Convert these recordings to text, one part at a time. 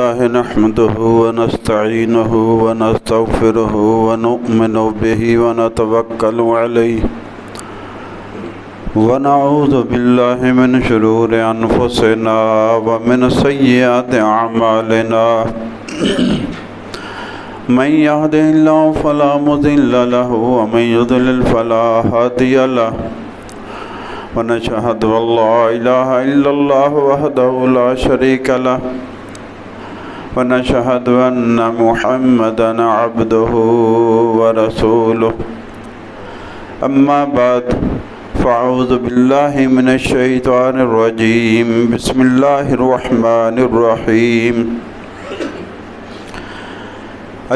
الله نحمده ونستعينه ونستغفره ونؤمن به ونتوكل عليه ونعوذ بالله من شرور أنفسنا ومن سيئات أعمالنا من يهده الله فلا مضل له ومن يضلل فلا هادي له ونشهد أن لا إله إلا الله وحده لا شريك له ونشهد أن محمدًا عبده ورسوله أما بعد فأعوذ بالله من الشيطان الرجيم بسم الله الرحمن الرحيم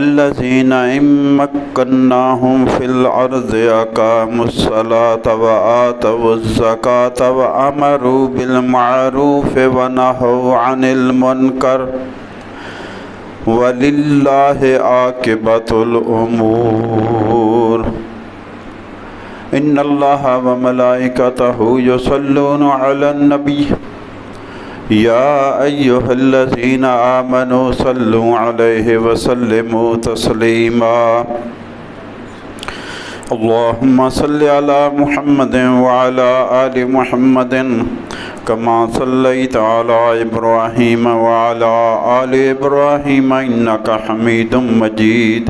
الذين إن مكناهم في الأرض أقاموا الصلاة وآتوا الزكاة وأمروا بالمعروف ونهوا عن المنكر وَلِلَّهِ عَاقِبَةُ الْأُمُورِ إِنَّ اللَّهَ وَمَلَائِكَتَهُ يُصَلُّونَ عَلَى النَّبِيِّ يَا أَيُّهَا الَّذِينَ آمَنُوا صَلُّوا عَلَيْهِ وَسَلِّمُوا تَسْلِيمًا اللهم صل على محمد وعلى آل محمد كما صليت على إبراهيم وعلى آل إبراهيم إنك حميد مجيد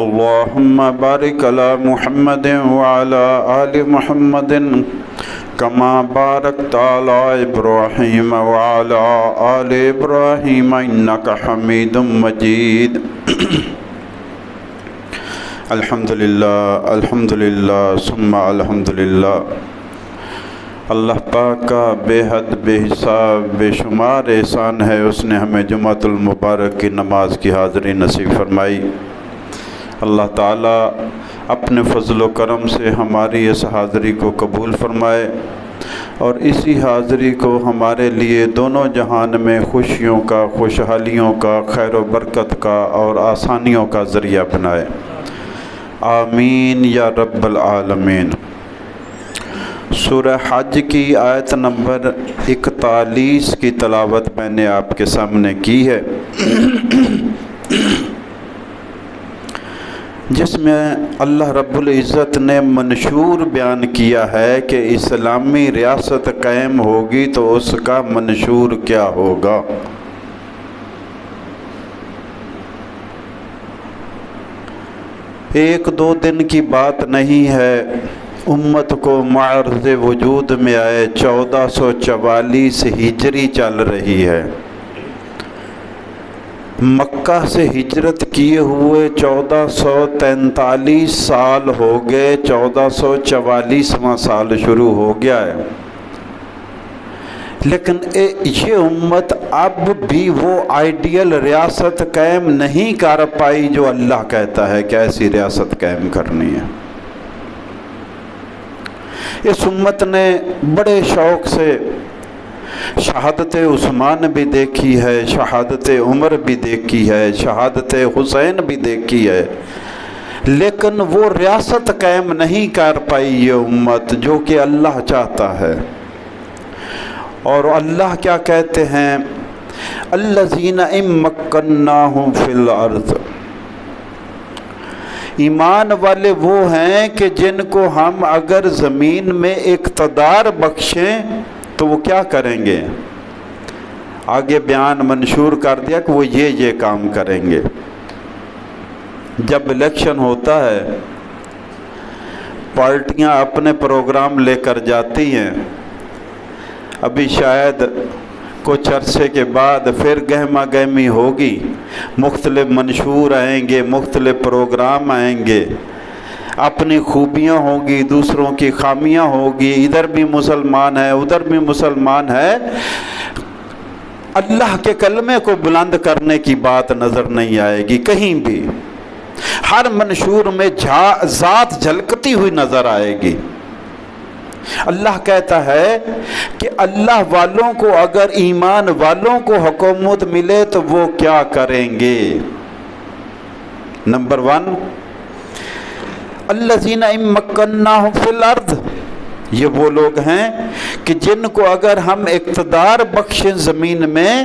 اللهم بارك على محمد وعلى آل محمد كما باركت على إبراهيم وعلى آل إبراهيم إنك حميد مجيد الحمدللہ ثم الحمدللہ۔ اللہ پاک کا بے حد بے حساب بے شمار احسان ہے، اس نے ہمیں جمعۃ المبارک کی نماز کی حاضری نصیب فرمائی۔ اللہ تعالیٰ اپنے فضل و کرم سے ہماری اس حاضری کو قبول فرمائے اور اسی حاضری کو ہمارے لیے دونوں جہان میں خوشیوں کا، خوشحالیوں کا، خیر و برکت کا اور آسانیوں کا ذریعہ بنائے، آمین یا رب العالمین۔ سورہ حج کی آیت نمبر 41 کی تلاوت میں نے آپ کے سامنے کی ہے، جس میں اللہ رب العزت نے منشور بیان کیا ہے کہ اسلامی ریاست قائم ہوگی تو اس کا منشور کیا ہوگا۔ ایک دو دن کی بات نہیں ہے، امت کو معرض وجود میں آئے 1444 ہجری چل رہی ہے۔ مکہ سے ہجرت کیے ہوئے 1443 سال ہو گئے، 1444واں سال شروع ہو گیا ہے، لیکن یہ امت اب بھی وہ آئیڈیل ریاست قائم نہیں کر پائی جو اللہ کہتا ہے کہ ایسی ریاست قائم کرنی ہے۔ اس امت نے بڑے شوق سے شہادت عثمان بھی دیکھی ہے، شہادت عمر بھی دیکھی ہے، شہادت حسین بھی دیکھی ہے، لیکن وہ ریاست قائم نہیں کر پائی یہ امت جو کہ اللہ چاہتا ہے۔ اور اللہ کیا کہتے ہیں؟ الذین ان مکناہم فی الارض، ایمان والے وہ ہیں کہ جن کو ہم اگر زمین میں اقتدار بخشیں تو وہ کیا کریں گے؟ آگے بیان منشور کر دیا کہ وہ یہ کام کریں گے۔ جب الیکشن ہوتا ہے پارٹیاں اپنے پروگرام لے کر جاتی ہیں، ابھی شاید کچھ عرصے کے بعد پھر گہما گہمی ہوگی، مختلف منشور آئیں گے، مختلف پروگرام آئیں گے، اپنی خوبیاں ہوں گی، دوسروں کی خامیاں ہوگی، ادھر بھی مسلمان ہے ادھر بھی مسلمان ہے، اللہ کے کلمے کو بلند کرنے کی بات نظر نہیں آئے گی کہیں بھی۔ ہر منشور میں ذات جھلکتی ہوئی نظر آئے گی۔ اللہ کہتا ہے کہ اللہ والوں کو، اگر ایمان والوں کو حکومت ملے تو وہ کیا کریں گے؟ نمبر 1، الذین ان مکناہم فی الارض، یہ وہ لوگ ہیں کہ جن کو اگر ہم اقتدار بخشیں زمین میں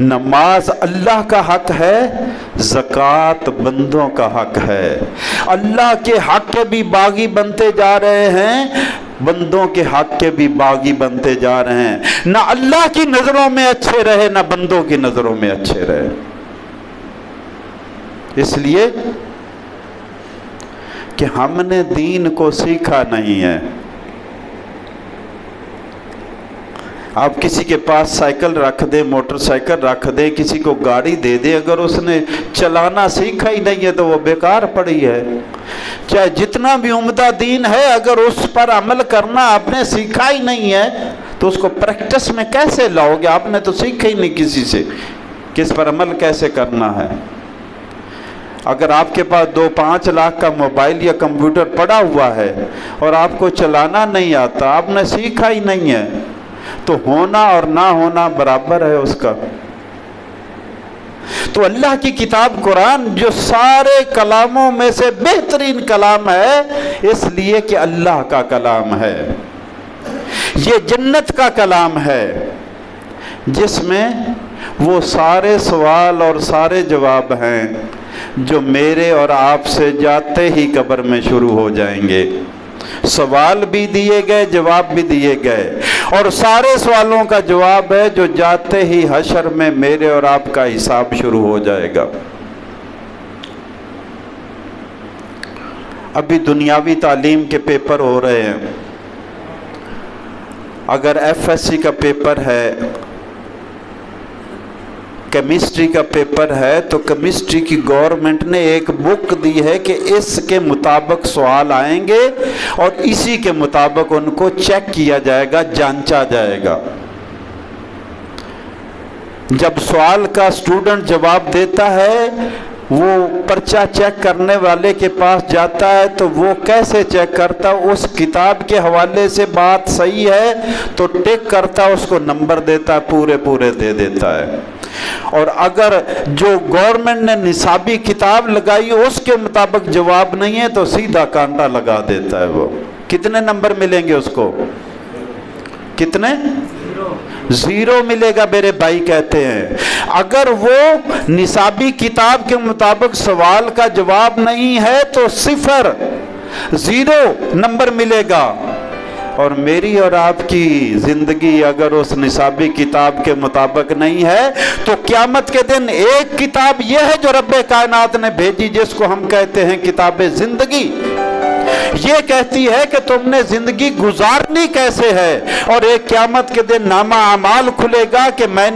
نماز اللہ کا حق ہے، زکوٰۃ بندوں کا حق ہے۔ اللہ کے حق کے بھی باغی بنتے جا رہے ہیں، بندوں کے حق کے بھی باغی بنتے جا رہے ہیں۔ نہ اللہ کی نظروں میں اچھے رہے، نہ بندوں کی نظروں میں اچھے رہے۔ اس لیے کہ ہم نے دین کو سیکھا نہیں ہے۔ آپ کسی کے پاس سائیکل رکھ دیں، موٹر سائیکل رکھ دیں، کسی کو گاڑی دے دیں، اگر اس نے چلانا سیکھا ہی نہیں ہے تو وہ بیکار پڑی ہے۔ چاہے جتنا بھی عمدہ دین ہے، اگر اس پر عمل کرنا آپ نے سیکھا ہی نہیں ہے تو اس کو پریکٹس میں کیسے لاؤ گے؟ آپ نے تو سیکھا ہی نہیں کسی سے کہ اس پر عمل کیسے کرنا ہے۔ اگر آپ کے پاس 2-5 لاکھ کا موبائل یا کمپیوٹر پڑا ہوا ہے اور آپ کو چلانا نہیں آتا، آپ نے سیکھا ہی نہیں ہے، تو ہونا اور نہ ہونا برابر ہے اس کا۔ تو اللہ کی کتاب قرآن جو سارے کلاموں میں سے بہترین کلام ہے، اس لیے کہ اللہ کا کلام ہے، یہ جنت کا کلام ہے، جس میں وہ سارے سوال اور سارے جواب ہیں جو میرے اور آپ سے جاتے ہی قبر میں شروع ہو جائیں گے۔ سوال بھی دیے گئے، جواب بھی دیے گئے، اور سارے سوالوں کا جواب ہے جو جاتے ہی حشر میں میرے اور آپ کا حساب شروع ہو جائے گا۔ ابھی دنیاوی تعلیم کے پیپر ہو رہے ہیں۔ اگر FSC کا پیپر ہے، کیمسٹری کا پیپر ہے، تو کیمسٹری کی گورنمنٹ نے ایک بک دی ہے کہ اس کے مطابق سوال آئیں گے اور اسی کے مطابق ان کو چیک کیا جائے گا، جانچا جائے گا۔ جب سوال کا اسٹوڈنٹ جواب دیتا ہے، وہ پرچہ چیک کرنے والے کے پاس جاتا ہے تو وہ کیسے چیک کرتا؟ اس کتاب کے حوالے سے بات صحیح ہے تو ٹک کرتا، اس کو نمبر دیتا، پورے دے دیتا ہے۔ اور اگر جو گورنمنٹ نے نصابی کتاب لگائی اس کے مطابق جواب نہیں ہے تو سیدھا کانٹا لگا دیتا ہے۔ وہ کتنے نمبر ملیں گے اس کو؟ کتنے؟ 0 ملے گا میرے بھائی کہتے ہیں۔ اگر وہ نصابی کتاب کے مطابق سوال کا جواب نہیں ہے تو 0 نمبر ملے گا۔ اور میری اور آپ کی زندگی اگر اس نصابی کتاب کے مطابق نہیں ہے تو قیامت کے دن ایک کتاب یہ ہے جو رب کائنات نے بھیجی، جس کو ہم کہتے ہیں کتاب زندگی، یہ کہتی ہے کہ تم نے زندگی گزارنی کیسے ہے، اور ایک قیامت کے دن نامہ اعمال کھلے گا کہ میں